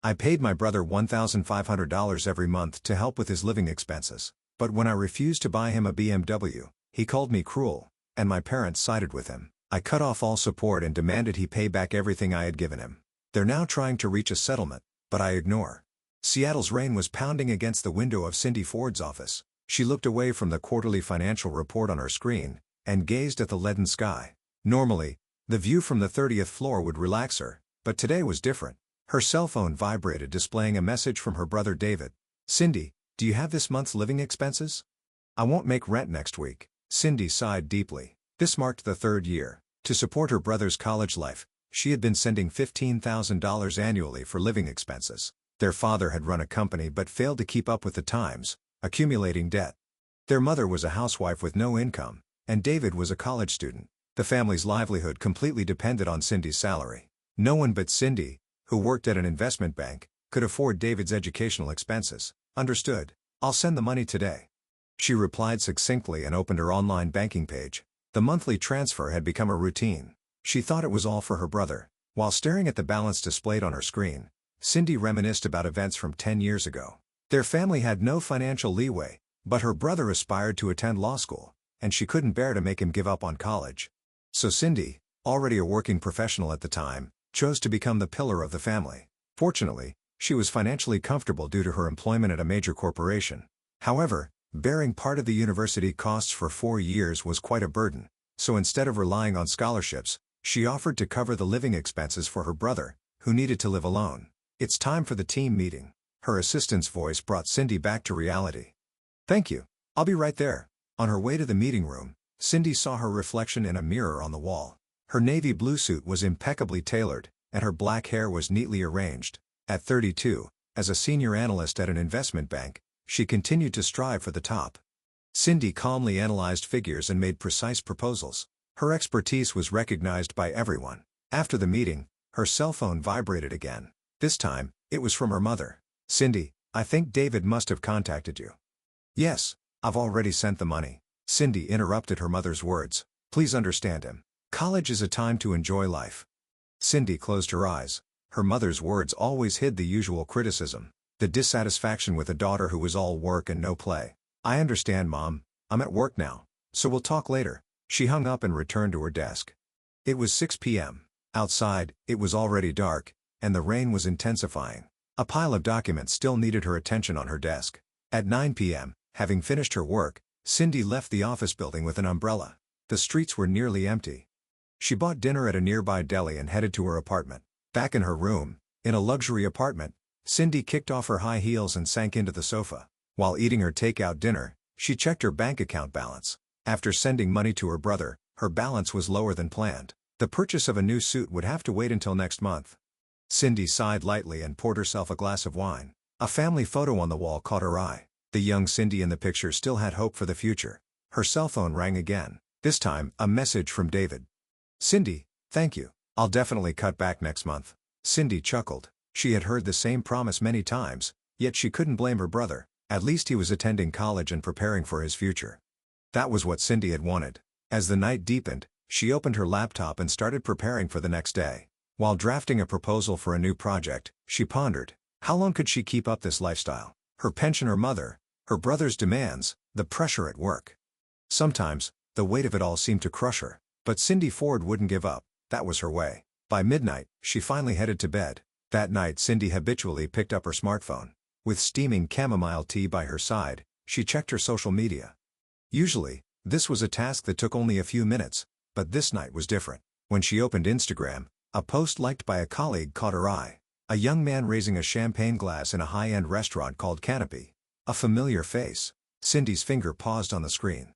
I paid my brother $1,500 every month to help with his living expenses, but when I refused to buy him a BMW, he called me cruel, and my parents sided with him. I cut off all support and demanded he pay back everything I had given him. They're now trying to reach a settlement, but I ignore. Seattle's rain was pounding against the window of Cindy Ford's office. She looked away from the quarterly financial report on her screen, and gazed at the leaden sky. Normally, the view from the 30th floor would relax her, but today was different. Her cell phone vibrated, displaying a message from her brother David. "Cindy, do you have this month's living expenses? I won't make rent next week." Cindy sighed deeply. This marked the third year. To support her brother's college life, she had been sending $15,000 annually for living expenses. Their father had run a company but failed to keep up with the times, accumulating debt. Their mother was a housewife with no income, and David was a college student. The family's livelihood completely depended on Cindy's salary. No one but Cindy, who worked at an investment bank, could afford David's educational expenses. "Understood. I'll send the money today." She replied succinctly and opened her online banking page. The monthly transfer had become a routine. She thought it was all for her brother. While staring at the balance displayed on her screen, Cindy reminisced about events from 10 years ago. Their family had no financial leeway, but her brother aspired to attend law school, and she couldn't bear to make him give up on college. So Cindy, already a working professional at the time, chose to become the pillar of the family. Fortunately, she was financially comfortable due to her employment at a major corporation. However, bearing part of the university costs for 4 years was quite a burden, so instead of relying on scholarships, she offered to cover the living expenses for her brother, who needed to live alone. "It's time for the team meeting." Her assistant's voice brought Cindy back to reality. "Thank you. I'll be right there." On her way to the meeting room, Cindy saw her reflection in a mirror on the wall. Her navy blue suit was impeccably tailored, and her black hair was neatly arranged. At 32, as a senior analyst at an investment bank, she continued to strive for the top. Cindy calmly analyzed figures and made precise proposals. Her expertise was recognized by everyone. After the meeting, her cell phone vibrated again. This time, it was from her mother. "Cindy, I think David must have contacted you." "Yes, I've already sent the money." Cindy interrupted her mother's words. "Please understand him. College is a time to enjoy life." Cindy closed her eyes. Her mother's words always hid the usual criticism, the dissatisfaction with a daughter who was all work and no play. "I understand, Mom. I'm at work now, so we'll talk later." She hung up and returned to her desk. It was 6 p.m. Outside, it was already dark, and the rain was intensifying. A pile of documents still needed her attention on her desk. At 9 p.m., having finished her work, Cindy left the office building with an umbrella. The streets were nearly empty. She bought dinner at a nearby deli and headed to her apartment. Back in her room, in a luxury apartment, Cindy kicked off her high heels and sank into the sofa. While eating her takeout dinner, she checked her bank account balance. After sending money to her brother, her balance was lower than planned. The purchase of a new suit would have to wait until next month. Cindy sighed lightly and poured herself a glass of wine. A family photo on the wall caught her eye. The young Cindy in the picture still had hope for the future. Her cell phone rang again. This time, a message from David. "Cindy, thank you. I'll definitely cut back next month." Cindy chuckled. She had heard the same promise many times, yet she couldn't blame her brother. At least he was attending college and preparing for his future. That was what Cindy had wanted. As the night deepened, she opened her laptop and started preparing for the next day. While drafting a proposal for a new project, she pondered, how long could she keep up this lifestyle? Her pensioner mother, her brother's demands, the pressure at work. Sometimes, the weight of it all seemed to crush her. But Cindy Ford wouldn't give up. That was her way. By midnight, she finally headed to bed. That night, Cindy habitually picked up her smartphone. With steaming chamomile tea by her side, she checked her social media. Usually, this was a task that took only a few minutes, but this night was different. When she opened Instagram, a post liked by a colleague caught her eye. A young man raising a champagne glass in a high-end restaurant called Canopy. A familiar face. Cindy's finger paused on the screen.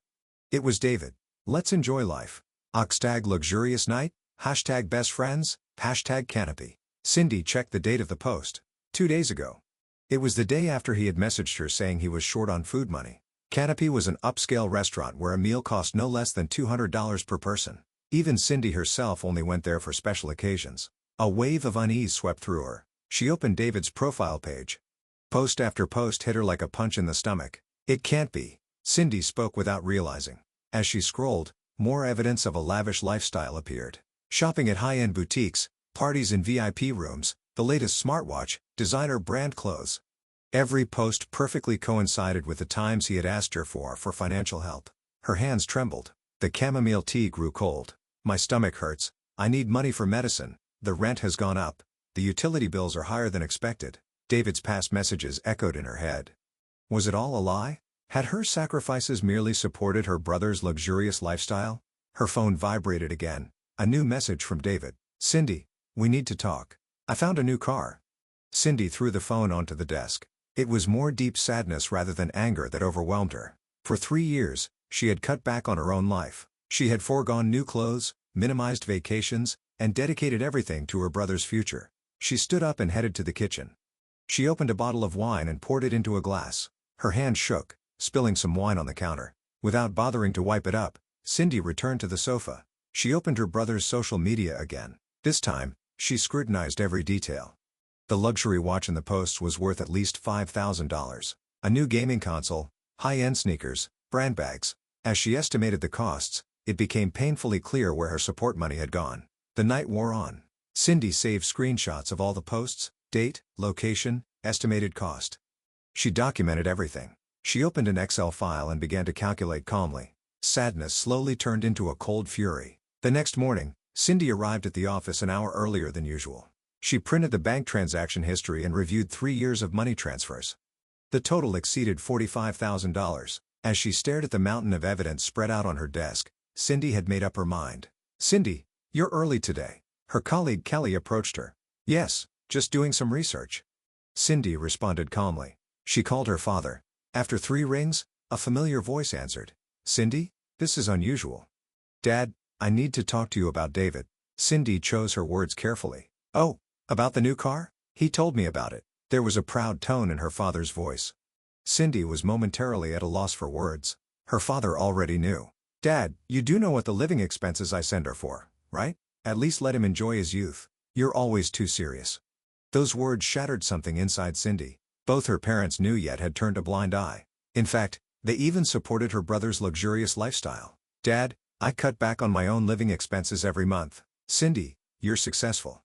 It was David. "Let's enjoy life. Hashtag luxurious night, hashtag best friends, hashtag Canopy." Cindy checked the date of the post. 2 days ago. It was the day after he had messaged her saying he was short on food money. Canopy was an upscale restaurant where a meal cost no less than $200 per person. Even Cindy herself only went there for special occasions. A wave of unease swept through her. She opened David's profile page. Post after post hit her like a punch in the stomach. "It can't be," Cindy spoke without realizing. As she scrolled, more evidence of a lavish lifestyle appeared. Shopping at high-end boutiques, parties in VIP rooms, the latest smartwatch, designer brand clothes. Every post perfectly coincided with the times he had asked her for financial help. Her hands trembled. The chamomile tea grew cold. My stomach hurts. I need money for medicine. The rent has gone up. The utility bills are higher than expected. David's past messages echoed in her head. Was it all a lie? Had her sacrifices merely supported her brother's luxurious lifestyle? Her phone vibrated again. A new message from David. Cindy, we need to talk. I found a new car. Cindy threw the phone onto the desk. It was more deep sadness rather than anger that overwhelmed her. For 3 years, she had cut back on her own life. She had foregone new clothes, minimized vacations, and dedicated everything to her brother's future. She stood up and headed to the kitchen. She opened a bottle of wine and poured it into a glass. Her hand shook, spilling some wine on the counter. Without bothering to wipe it up, Cindy returned to the sofa. She opened her brother's social media again. This time, she scrutinized every detail. The luxury watch in the posts was worth at least $5,000. A new gaming console, high-end sneakers, brand bags. As she estimated the costs, it became painfully clear where her support money had gone. The night wore on. Cindy saved screenshots of all the posts, date, location, estimated cost. She documented everything. She opened an Excel file and began to calculate calmly. Sadness slowly turned into a cold fury. The next morning, Cindy arrived at the office an hour earlier than usual. She printed the bank transaction history and reviewed 3 years of money transfers. The total exceeded $45,000. As she stared at the mountain of evidence spread out on her desk, Cindy had made up her mind. Cindy, you're early today. Her colleague Kelly approached her. Yes, just doing some research. Cindy responded calmly. She called her father. After 3 rings, a familiar voice answered. Cindy, this is unusual. Dad, I need to talk to you about David. Cindy chose her words carefully. Oh, about the new car? He told me about it. There was a proud tone in her father's voice. Cindy was momentarily at a loss for words. Her father already knew. Dad, you do know what the living expenses I send are for, right? At least let him enjoy his youth. You're always too serious. Those words shattered something inside Cindy. Both her parents knew yet had turned a blind eye. In fact, they even supported her brother's luxurious lifestyle. Dad, I cut back on my own living expenses every month. Cindy, you're successful.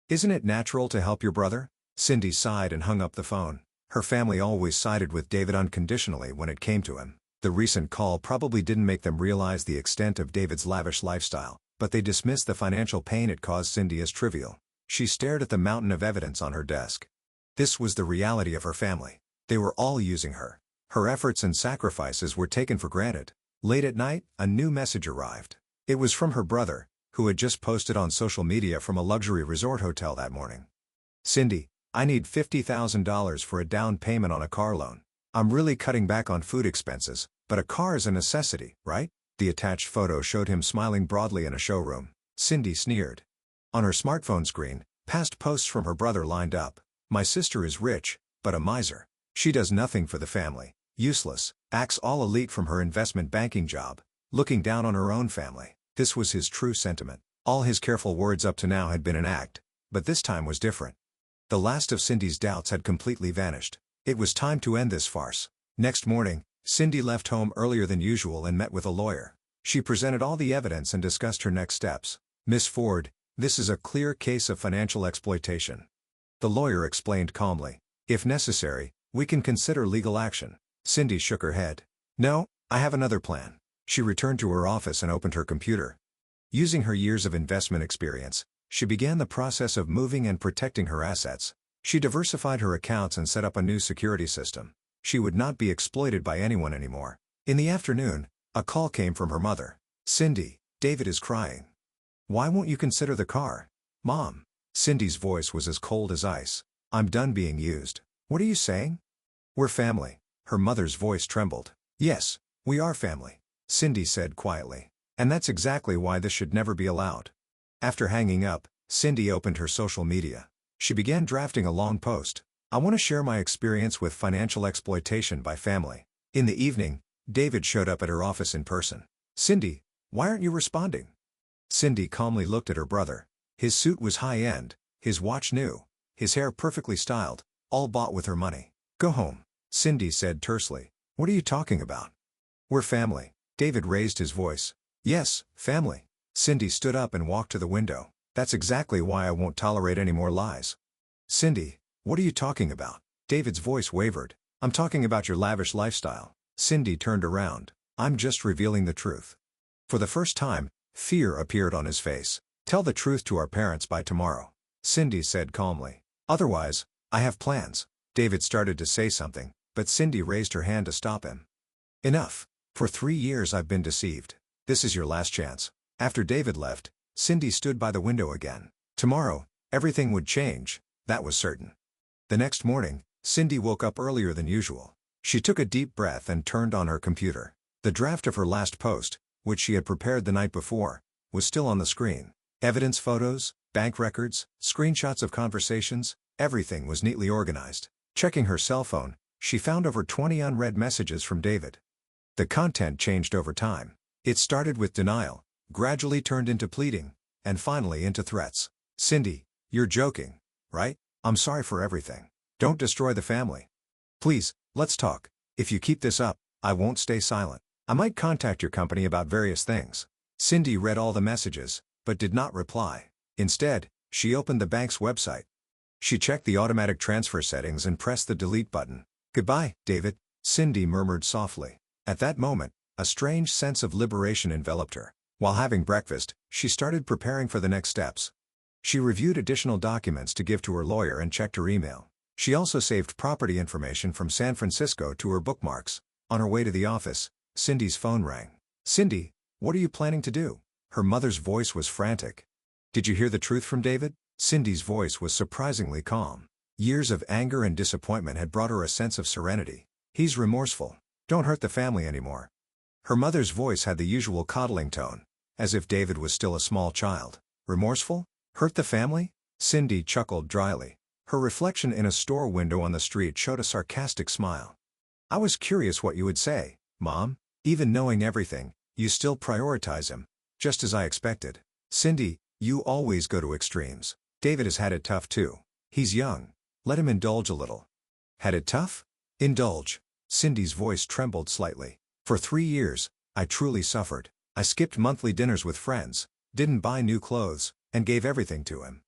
Isn't it natural to help your brother? Cindy sighed and hung up the phone. Her family always sided with David unconditionally when it came to him. The recent call probably didn't make them realize the extent of David's lavish lifestyle, but they dismissed the financial pain it caused Cindy as trivial. She stared at the mountain of evidence on her desk. This was the reality of her family. They were all using her. Her efforts and sacrifices were taken for granted. Late at night, a new message arrived. It was from her brother, who had just posted on social media from a luxury resort hotel that morning. Cindy, I need $50,000 for a down payment on a car loan. I'm really cutting back on food expenses, but a car is a necessity, right? The attached photo showed him smiling broadly in a showroom. Cindy sneered. On her smartphone screen, past posts from her brother lined up. My sister is rich, but a miser. She does nothing for the family. Useless, acts all elite from her investment banking job, looking down on her own family. This was his true sentiment. All his careful words up to now had been an act, but this time was different. The last of Cindy's doubts had completely vanished. It was time to end this farce. Next morning, Cindy left home earlier than usual and met with a lawyer. She presented all the evidence and discussed her next steps. Miss Ford, this is a clear case of financial exploitation. The lawyer explained calmly. If necessary, we can consider legal action. Cindy shook her head. No, I have another plan. She returned to her office and opened her computer. Using her years of investment experience, she began the process of moving and protecting her assets. She diversified her accounts and set up a new security system. She would not be exploited by anyone anymore. In the afternoon, a call came from her mother. Cindy, David is crying. Why won't you consider the car? Mom. Cindy's voice was as cold as ice. I'm done being used. What are you saying? We're family. Her mother's voice trembled. Yes, we are family, Cindy said quietly. And that's exactly why this should never be allowed. After hanging up, Cindy opened her social media. She began drafting a long post. I want to share my experience with financial exploitation by family. In the evening, David showed up at her office in person. Cindy, why aren't you responding? Cindy calmly looked at her brother. His suit was high-end, his watch new, his hair perfectly styled, all bought with her money. Go home, Cindy said tersely. What are you talking about? We're family. David raised his voice. Yes, family. Cindy stood up and walked to the window. That's exactly why I won't tolerate any more lies. Cindy, what are you talking about? David's voice wavered. I'm talking about your lavish lifestyle. Cindy turned around. I'm just revealing the truth. For the first time, fear appeared on his face. Tell the truth to our parents by tomorrow, Cindy said calmly. Otherwise, I have plans. David started to say something, but Cindy raised her hand to stop him. Enough. For 3 years I've been deceived. This is your last chance. After David left, Cindy stood by the window again. Tomorrow, everything would change, that was certain. The next morning, Cindy woke up earlier than usual. She took a deep breath and turned on her computer. The draft of her last post, which she had prepared the night before, was still on the screen. Evidence photos, bank records, screenshots of conversations, everything was neatly organized. Checking her cell phone, she found over 20 unread messages from David. The content changed over time. It started with denial, gradually turned into pleading, and finally into threats. Cindy, you're joking, right? I'm sorry for everything. Don't destroy the family. Please, let's talk. If you keep this up, I won't stay silent. I might contact your company about various things. Cindy read all the messages, but did not reply. Instead, she opened the bank's website. She checked the automatic transfer settings and pressed the delete button. Goodbye, David, Cindy murmured softly. At that moment, a strange sense of liberation enveloped her. While having breakfast, she started preparing for the next steps. She reviewed additional documents to give to her lawyer and checked her email. She also saved property information from San Francisco to her bookmarks. On her way to the office, Cindy's phone rang. Cindy, what are you planning to do? Her mother's voice was frantic. Did you hear the truth from David? Cindy's voice was surprisingly calm. Years of anger and disappointment had brought her a sense of serenity. He's remorseful. Don't hurt the family anymore. Her mother's voice had the usual coddling tone, as if David was still a small child. Remorseful? Hurt the family? Cindy chuckled dryly. Her reflection in a store window on the street showed a sarcastic smile. I was curious what you would say, Mom. Even knowing everything, you still prioritize him. Just as I expected. Cindy, you always go to extremes. David has had it tough too. He's young. Let him indulge a little. Had it tough? Indulge. Cindy's voice trembled slightly. For 3 years, I truly suffered. I skipped monthly dinners with friends, didn't buy new clothes, and gave everything to him.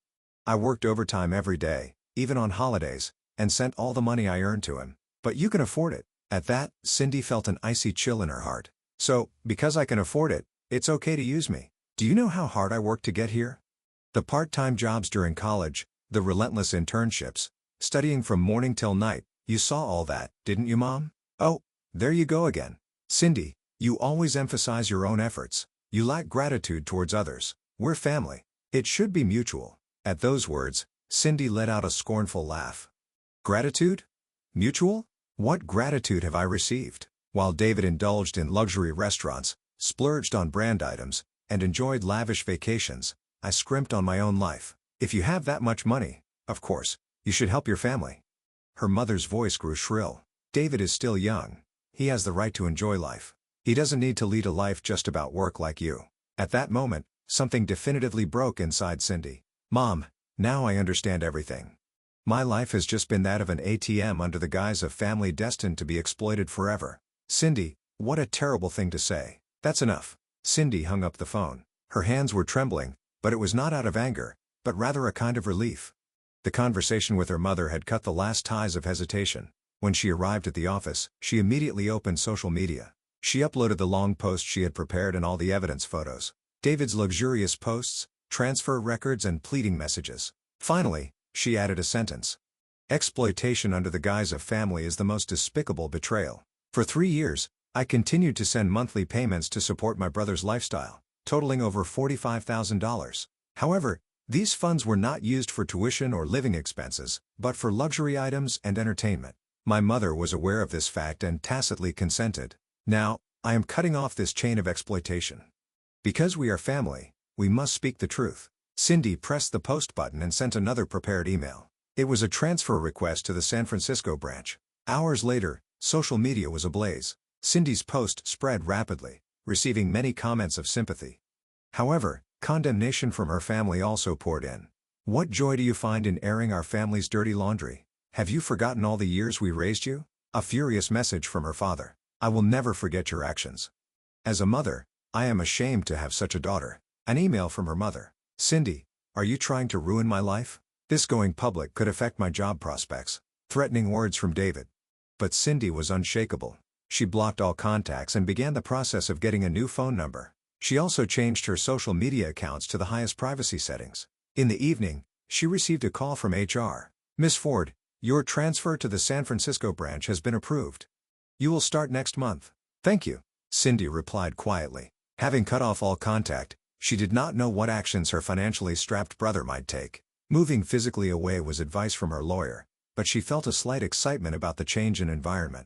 I worked overtime every day, even on holidays, and sent all the money I earned to him. But you can afford it. At that, Cindy felt an icy chill in her heart. So, because I can afford it, it's okay to use me. Do you know how hard I worked to get here? The part-time jobs during college, the relentless internships, studying from morning till night, you saw all that, didn't you, Mom? Oh, there you go again. Cindy, you always emphasize your own efforts. You lack gratitude towards others. We're family. It should be mutual. At those words, Cindy let out a scornful laugh. Gratitude? Mutual? What gratitude have I received? While David indulged in luxury restaurants, splurged on brand items, and enjoyed lavish vacations, I scrimped on my own life. If you have that much money, of course, you should help your family. Her mother's voice grew shrill. David is still young. He has the right to enjoy life. He doesn't need to lead a life just about work like you. At that moment, something definitively broke inside Cindy. Mom, now I understand everything. My life has just been that of an ATM under the guise of family destined to be exploited forever. Cindy, what a terrible thing to say. That's enough. Cindy hung up the phone. Her hands were trembling, but it was not out of anger, but rather a kind of relief. The conversation with her mother had cut the last ties of hesitation. When she arrived at the office, she immediately opened social media. She uploaded the long post she had prepared and all the evidence photos. David's luxurious posts, transfer records and pleading messages. Finally, she added a sentence. Exploitation under the guise of family is the most despicable betrayal. For 3 years, I continued to send monthly payments to support my brother's lifestyle, totaling over $45,000. However, these funds were not used for tuition or living expenses, but for luxury items and entertainment. My mother was aware of this fact and tacitly consented. Now, I am cutting off this chain of exploitation. Because we are family, we must speak the truth. Cindy pressed the post button and sent another prepared email. It was a transfer request to the San Francisco branch. Hours later, social media was ablaze. Cindy's post spread rapidly, receiving many comments of sympathy. However, condemnation from her family also poured in. What joy do you find in airing our family's dirty laundry? Have you forgotten all the years we raised you? A furious message from her father. I will never forget your actions. As a mother, I am ashamed to have such a daughter. An email from her mother. Cindy, are you trying to ruin my life? This going public could affect my job prospects. Threatening words from David. But Cindy was unshakable. She blocked all contacts and began the process of getting a new phone number. She also changed her social media accounts to the highest privacy settings. In the evening, she received a call from HR. "Miss Ford, your transfer to the San Francisco branch has been approved. You will start next month." "Thank you," Cindy replied quietly. Having cut off all contact, she did not know what actions her financially strapped brother might take. Moving physically away was advice from her lawyer, but she felt a slight excitement about the change in environment.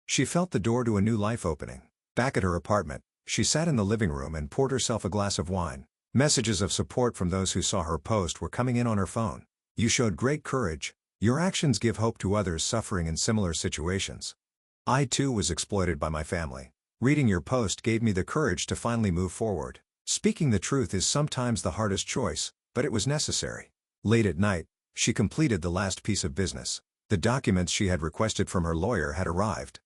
She felt the door to a new life opening. Back at her apartment, she sat in the living room and poured herself a glass of wine. Messages of support from those who saw her post were coming in on her phone. "You showed great courage. Your actions give hope to others suffering in similar situations. I too was exploited by my family. Reading your post gave me the courage to finally move forward. Speaking the truth is sometimes the hardest choice, but it was necessary." Late at night, she completed the last piece of business. The documents she had requested from her lawyer had arrived.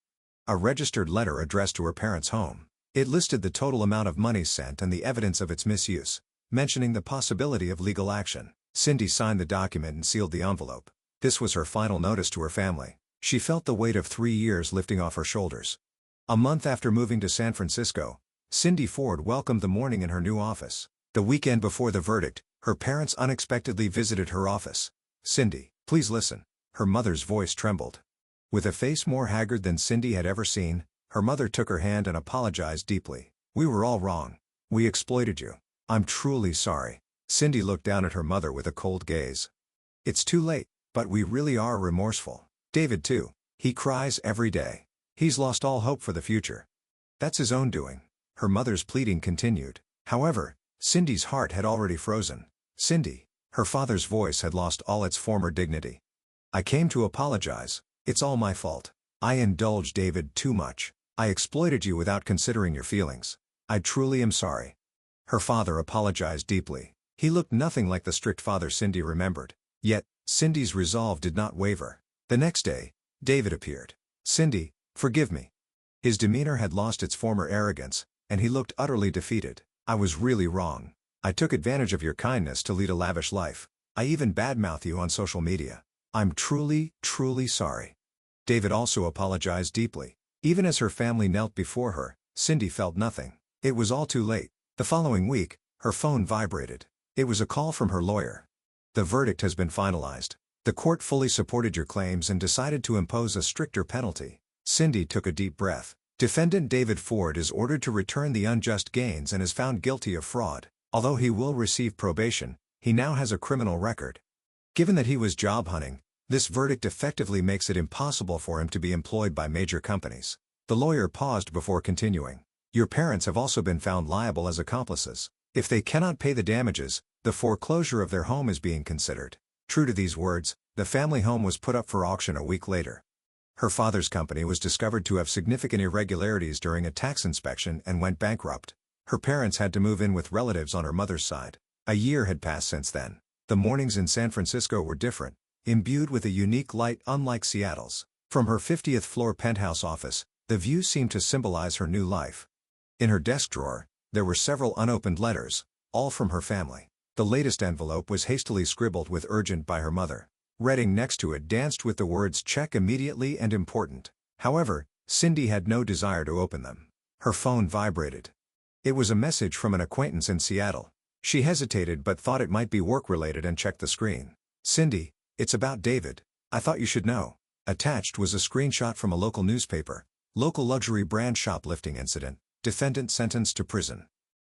A registered letter addressed to her parents' home. It listed the total amount of money sent and the evidence of its misuse, mentioning the possibility of legal action. Cindy signed the document and sealed the envelope. This was her final notice to her family. She felt the weight of 3 years lifting off her shoulders. A month after moving to San Francisco, Cindy Ford welcomed the morning in her new office. The weekend before the verdict, her parents unexpectedly visited her office. "Cindy, please listen." Her mother's voice trembled. With a face more haggard than Cindy had ever seen, her mother took her hand and apologized deeply. "We were all wrong. We exploited you. I'm truly sorry." Cindy looked down at her mother with a cold gaze. "It's too late, but we really are remorseful. David too. He cries every day. He's lost all hope for the future. That's his own doing." Her mother's pleading continued. However, Cindy's heart had already frozen. "Cindy." Her father's voice had lost all its former dignity. "I came to apologize. It's all my fault. I indulged David too much. I exploited you without considering your feelings. I truly am sorry." Her father apologized deeply. He looked nothing like the strict father Cindy remembered. Yet, Cindy's resolve did not waver. The next day, David appeared. "Cindy, forgive me." His demeanor had lost its former arrogance, and he looked utterly defeated. "I was really wrong. I took advantage of your kindness to lead a lavish life. I even badmouthed you on social media. I'm truly, truly sorry." David also apologized deeply. Even as her family knelt before her, Cindy felt nothing. It was all too late. The following week, her phone vibrated. It was a call from her lawyer. "The verdict has been finalized. The court fully supported your claims and decided to impose a stricter penalty." Cindy took a deep breath. Defendant David Ford is ordered to return the unjust gains and is found guilty of fraud. Although he will receive probation, he now has a criminal record. Given that he was job hunting, this verdict effectively makes it impossible for him to be employed by major companies. The lawyer paused before continuing. "Your parents have also been found liable as accomplices. If they cannot pay the damages, the foreclosure of their home is being considered." True to these words, the family home was put up for auction a week later. Her father's company was discovered to have significant irregularities during a tax inspection and went bankrupt. Her parents had to move in with relatives on her mother's side. A year had passed since then. The mornings in San Francisco were different, imbued with a unique light unlike Seattle's. From her 50th floor penthouse office, the view seemed to symbolize her new life. In her desk drawer, there were several unopened letters, all from her family. The latest envelope was hastily scribbled with urgent by her mother. Reading next to it danced with the words "check immediately" and "important." However, Cindy had no desire to open them. Her phone vibrated. It was a message from an acquaintance in Seattle. She hesitated but thought it might be work-related and checked the screen. "Cindy, it's about David. I thought you should know." Attached was a screenshot from a local newspaper. "Local luxury brand shoplifting incident. Defendant sentenced to prison."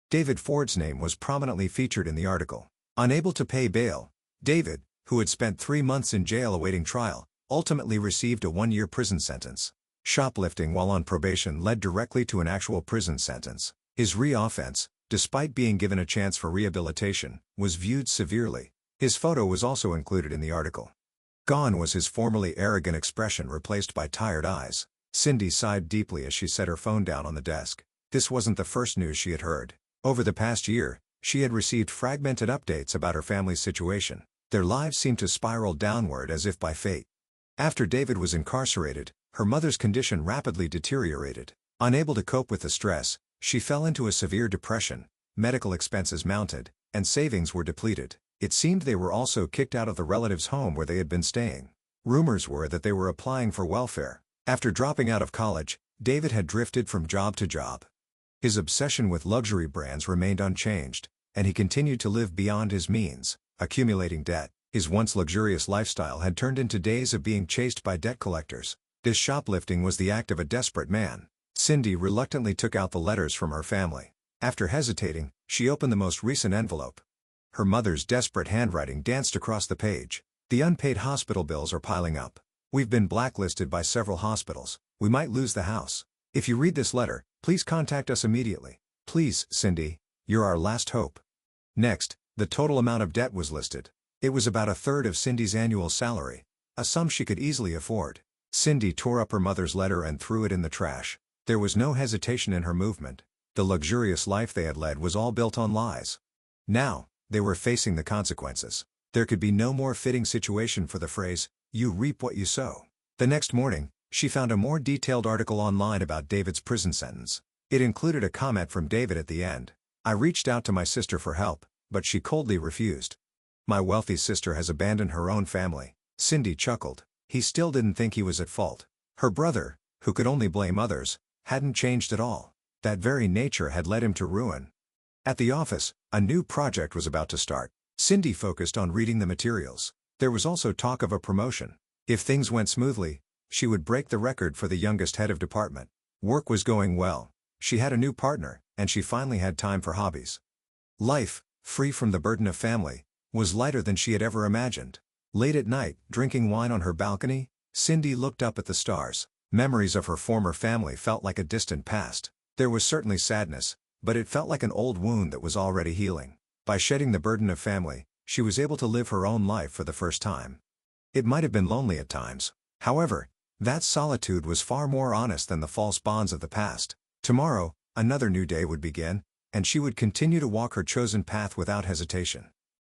David Ford's name was prominently featured in the article. Unable to pay bail, David, who had spent 3 months in jail awaiting trial, ultimately received a 1-year prison sentence. Shoplifting while on probation led directly to an actual prison sentence. His re-offense, despite being given a chance for rehabilitation, was viewed severely. His photo was also included in the article. Gone was his formerly arrogant expression, replaced by tired eyes. Cindy sighed deeply as she set her phone down on the desk. This wasn't the first news she had heard. Over the past year, she had received fragmented updates about her family's situation. Their lives seemed to spiral downward as if by fate. After David was incarcerated, her mother's condition rapidly deteriorated. Unable to cope with the stress, she fell into a severe depression, medical expenses mounted, and savings were depleted. It seemed they were also kicked out of the relative's home where they had been staying. Rumors were that they were applying for welfare. After dropping out of college, David had drifted from job to job. His obsession with luxury brands remained unchanged, and he continued to live beyond his means, accumulating debt. His once luxurious lifestyle had turned into days of being chased by debt collectors. This shoplifting was the act of a desperate man. Cindy reluctantly took out the letters from her family. After hesitating, she opened the most recent envelope. Her mother's desperate handwriting danced across the page. The unpaid hospital bills are piling up. We've been blacklisted by several hospitals. We might lose the house. If you read this letter, please contact us immediately. Please, Cindy, you're our last hope. Next, the total amount of debt was listed. It was about a third of Cindy's annual salary, a sum she could easily afford. Cindy tore up her mother's letter and threw it in the trash. There was no hesitation in her movement. The luxurious life they had led was all built on lies. Now, they were facing the consequences. There could be no more fitting situation for the phrase, "You reap what you sow." The next morning, she found a more detailed article online about David's prison sentence. It included a comment from David at the end. "I reached out to my sister for help, but she coldly refused. My wealthy sister has abandoned her own family." Cindy chuckled. He still didn't think he was at fault. Her brother, who could only blame others, hadn't changed at all. That very nature had led him to ruin. At the office, a new project was about to start. Cindy focused on reading the materials. There was also talk of a promotion. If things went smoothly, she would break the record for the youngest head of department. Work was going well. She had a new partner, and she finally had time for hobbies. Life, free from the burden of family, was lighter than she had ever imagined. Late at night, drinking wine on her balcony, Cindy looked up at the stars. Memories of her former family felt like a distant past. There was certainly sadness, but it felt like an old wound that was already healing. By shedding the burden of family, she was able to live her own life for the first time. It might have been lonely at times. However, that solitude was far more honest than the false bonds of the past. Tomorrow, another new day would begin, and she would continue to walk her chosen path without hesitation.